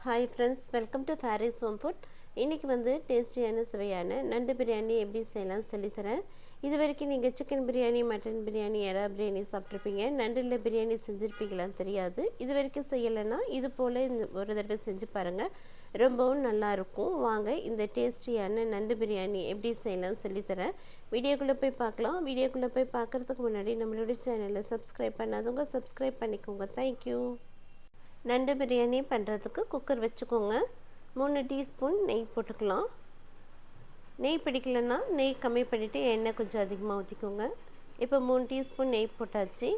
Hi friends, welcome to Faris home food. இன்றைக்கி வந்து டேஸ்டியான சுவையான நண்டு பிரியாணி எப்படி செய்யலாம்னு சொல்லித்தரேன். இது வரைக்கும் நீங்கள் சிக்கன் பிரியாணி, மட்டன் பிரியாணி, எறா பிரியாணி சாப்பிட்ருப்பீங்க. நண்டில் பிரியாணி செஞ்சுருப்பீங்களான்னு தெரியாது. இது வரைக்கும் செய்யலைன்னா இது போல் ஒரு தடவை செஞ்சு பாருங்கள், ரொம்பவும் நல்லாயிருக்கும். வாங்க இந்த டேஸ்டியான நண்டு பிரியாணி எப்படி செய்யலாம்னு சொல்லித்தரேன். வீடியோக்குள்ளே போய் பார்க்கலாம். வீடியோக்குள்ளே போய் பார்க்குறதுக்கு முன்னாடி நம்மளோட சேனலை சப்ஸ்கிரைப் பண்ணாதவங்க சப்ஸ்கிரைப் பண்ணிக்கோங்க. தேங்க்யூ. நண்டு பிரியாணி பண்ணுறதுக்கு குக்கர் வச்சுக்கோங்க. 3 டீஸ்பூன் நெய் போட்டுக்கலாம். நெய் பிடிக்கலன்னா நெய் கம்மி பண்ணிவிட்டு எண்ணெய் கொஞ்சம் அதிகமாக ஊற்றிக்கோங்க. இப்போ 3 டீஸ்பூன் நெய் போட்டாச்சு.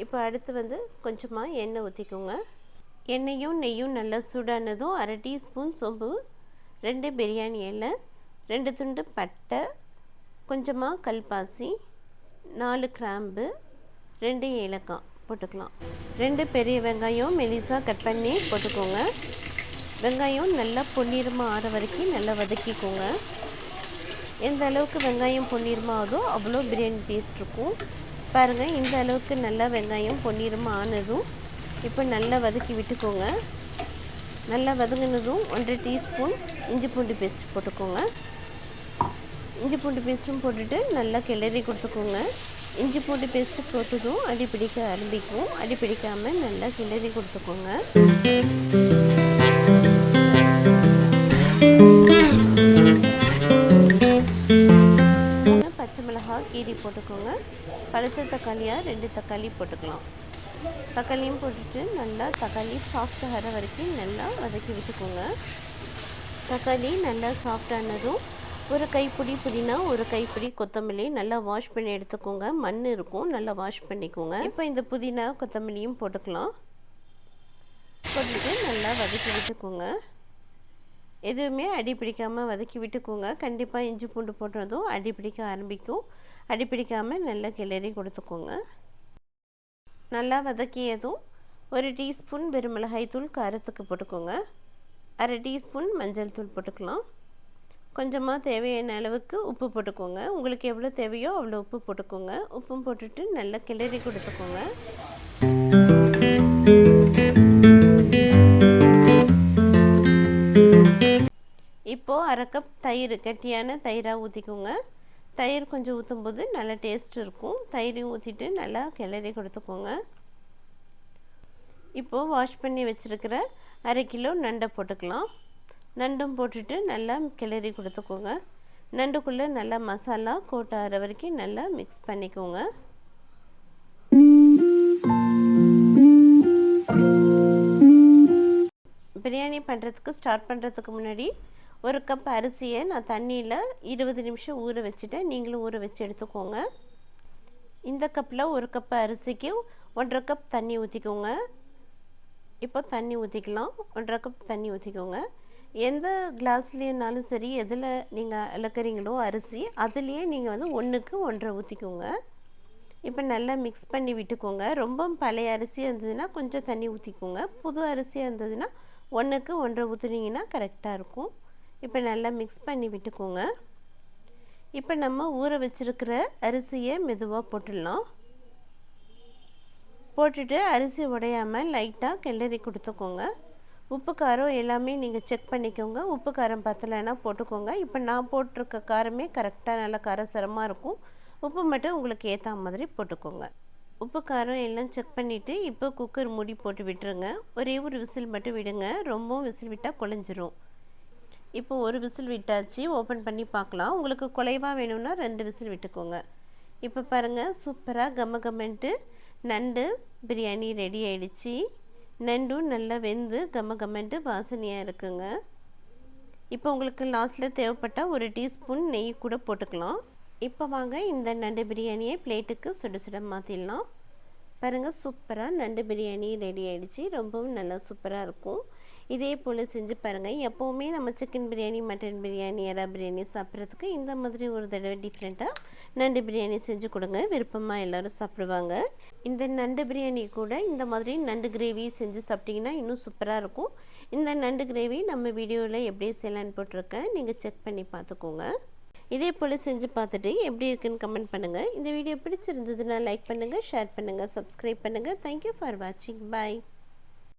இப்போ அடுத்து வந்து கொஞ்சமாக எண்ணெய் ஊற்றிக்கோங்க. எண்ணெயும் நெய்யும் நல்லா சூடானதும் 1/2 டீஸ்பூன் சோம்பு, 2 பிரியாணி இலை, 2 துண்டு பட்டை, கொஞ்சமாக கல்பாசி, 4 கிராம்பு, 2 ஏலக்காய் போட்டுக்கலாம். 2 பெரிய வெங்காயம் மெலிசாக கட் பண்ணி போட்டுக்கோங்க. வெங்காயம் நல்லா பொன்னிறமாக ஆற வரைக்கும் நல்லா வதக்கிக்கோங்க. எந்த அளவுக்கு வெங்காயம் பொன்னிறமாக ஆகுதோ அவ்வளோ பிரியாணி டேஸ்ட் இருக்கும். பாருங்கள், இந்த அளவுக்கு நல்லா வெங்காயம் பொன்னிறமாக ஆனதும் இப்போ நல்லா வதக்கி விட்டுக்கோங்க. நல்லா வதங்கினதும் 1/2 டீஸ்பூன் இஞ்சி பூண்டு பேஸ்ட் போட்டுக்கோங்க. இஞ்சி பூண்டு பேஸ்ட்டும் போட்டுட்டு நல்லா கிளறி கொடுத்துக்கோங்க. இஞ்சி பூண்டு பேஸ்ட்டு போட்டதும் அடி பிடிக்க ஆரம்பிக்கும். அடி பிடிக்காமல் நல்லா கிளறி கொடுத்துக்கோங்க. பச்சை மிளகாய் கீரி போட்டுக்கோங்க. பழுத்த தக்காளியாக 2 தக்காளி போட்டுக்கலாம். தக்காளியும் போட்டுட்டு நல்லா தக்காளி சாஃப்ட் ஆகிற வரைக்கும் நல்லா வதக்கி விட்டுக்கோங்க. தக்காளி நல்லா சாஃப்டானதும் ஒரு கைப்பிடி புதினா, ஒரு கைப்பிடி கொத்தமல்லி நல்லா வாஷ் பண்ணி எடுத்துக்கோங்க. மண் இருக்கும், நல்லா வாஷ் பண்ணிக்கோங்க. இப்போ இந்த புதினா கொத்தமல்லியும் போட்டுக்கலாம். போட்டுட்டு நல்லா வதக்கி விட்டுக்கோங்க. எதுவுமே அடி பிடிக்காமல் வதக்கி விட்டுக்கோங்க. கண்டிப்பாக இஞ்சி பூண்டு போட்டதும் அடி பிடிக்க ஆரம்பிக்கும். அடி பிடிக்காமல் நல்லா கிளறி கொடுத்துக்கோங்க. நல்லா வதக்கியதும் 1 டீஸ்பூன் வெறுமிளகாய் தூள் காரத்துக்கு போட்டுக்கோங்க. 1/2 டீஸ்பூன் மஞ்சள் தூள் போட்டுக்கலாம். கொஞ்சமாக தேவையான அளவுக்கு உப்பு போட்டுக்கோங்க. உங்களுக்கு எவ்வளோ தேவையோ அவ்வளோ உப்பு போட்டுக்கோங்க. உப்பும் போட்டுட்டு நல்லா கிளறி கொடுத்துக்கோங்க. இப்போது 1/2 கப் தயிர், கட்டியான தயிராக ஊற்றிக்கோங்க. தயிர் கொஞ்சம் ஊற்றும்போது நல்லா டேஸ்ட் இருக்கும். தயிரையும் ஊற்றிட்டு நல்லா கிளறி கொடுத்துக்கோங்க. இப்போது வாஷ் பண்ணி வச்சுருக்கிற 1/2 கிலோ நண்டை போட்டுக்கலாம். நண்டும் போட்டுட்டு நல்லா கிளறி கொடுத்துக்கோங்க. நண்டுக்குள்ளே நல்லா மசாலா கோட் ஆகிற வரைக்கும் நல்லா மிக்ஸ் பண்ணிக்கோங்க. பிரியாணி பண்ணுறதுக்கு ஸ்டார்ட் பண்ணுறதுக்கு முன்னாடி 1 கப் அரிசியை நான் தண்ணியில் 20 நிமிஷம் ஊற வச்சுட்டேன். நீங்களும் ஊற வச்சு எடுத்துக்கோங்க. இந்த கப்பில் 1 கப் அரிசிக்கு 1/2 கப் தண்ணி ஊற்றிக்கோங்க. இப்போ தண்ணி ஊற்றிக்கலாம். 1/2 கப் தண்ணி ஊற்றிக்கோங்க. எந்த கிளாஸ்லேனாலும் சரி, எதில் நீங்கள் அளக்குறீங்களோ அரிசி, அதுலேயே நீங்கள் வந்து 1க்கு 1.5 ஊற்றிக்கோங்க. இப்போ நல்லா மிக்ஸ் பண்ணி விட்டுக்கோங்க. ரொம்ப பழைய அரிசியாக இருந்ததுன்னா கொஞ்சம் தண்ணி ஊற்றிக்கோங்க. புது அரிசியாக இருந்ததுன்னா 1க்கு 1.5 ஊற்றுனீங்கன்னா கரெக்டாக இருக்கும். இப்போ நல்லா மிக்ஸ் பண்ணி விட்டுக்கோங்க. இப்போ நம்ம ஊற வச்சுருக்கிற அரிசியை மெதுவாக போட்டுடலாம். போட்டுட்டு அரிசி உடையாமல் லைட்டாக கிளறி கொடுத்துக்கோங்க. உப்பு காரம் எல்லாமே நீங்கள் செக் பண்ணிக்கோங்க. உப்பு காரம் பத்தலைன்னா போட்டுக்கோங்க. இப்போ நான் போட்டிருக்க காரமே கரெக்டாக நல்லா காரசாரமாக இருக்கும். உப்பு மட்டும் உங்களுக்கு ஏற்ற மாதிரி போட்டுக்கோங்க. உப்பு காரம் எல்லாம் செக் பண்ணிவிட்டு இப்போ குக்கர் மூடி போட்டு விட்டுருங்க. ஒரே ஒரு விசில் மட்டும் விடுங்க. ரொம்பவும் விசில் விட்டால் குழஞ்சிரும். இப்போ ஒரு விசில் விட்டாச்சு. ஓப்பன் பண்ணி பார்க்கலாம். உங்களுக்கு குலைவாக வேணும்னா 2 விசில் விட்டுக்கோங்க. இப்போ பாருங்கள், சூப்பராக கம்மன்ட்டு நண்டு பிரியாணி ரெடி ஆயிடுச்சு. நண்டும் நல்லா வெந்து கம்மன்ட்டு வாசனையாக இருக்குங்க. இப்போ உங்களுக்கு லாஸ்ட்டில் தேவைப்பட்டால் 1 டீஸ்பூன் நெய் கூட போட்டுக்கலாம். இப்போ வாங்க இந்த நண்டு பிரியாணியை பிளேட்டுக்கு சுட சுட மாற்றிடலாம். பாருங்கள், சூப்பராக நண்டு பிரியாணி ரெடி ஆகிடுச்சு. ரொம்பவும் நல்லா சூப்பராக இருக்கும். இதே போல் செஞ்சு பாருங்கள். எப்போவுமே நம்ம சிக்கன் பிரியாணி, மட்டன் பிரியாணி, எறா பிரியாணி சாப்பிட்றதுக்கு இந்த மாதிரி ஒரு தடவை டிஃப்ரெண்ட்டாக நண்டு பிரியாணி செஞ்சு கொடுங்க. விருப்பமாக எல்லோரும் சாப்பிடுவாங்க. இந்த நண்டு பிரியாணி கூட இந்த மாதிரி நண்டு கிரேவி செஞ்சு சாப்பிட்டிங்கன்னா இன்னும் சூப்பராக இருக்கும். இந்த நண்டு கிரேவி நம்ம வீடியோவில் எப்படி செய்யலான்னு போட்டிருக்கேன், நீங்கள் செக் பண்ணி பார்த்துக்கோங்க. இதே போல் செஞ்சு பார்த்துட்டு எப்படி இருக்குன்னு கமெண்ட் பண்ணுங்கள். இந்த வீடியோ பிடிச்சிருந்ததுன்னா லைக் பண்ணுங்கள், ஷேர் பண்ணுங்கள், சப்ஸ்கிரைப் பண்ணுங்கள். தேங்க்யூ ஃபார் வாட்சிங். பாய்.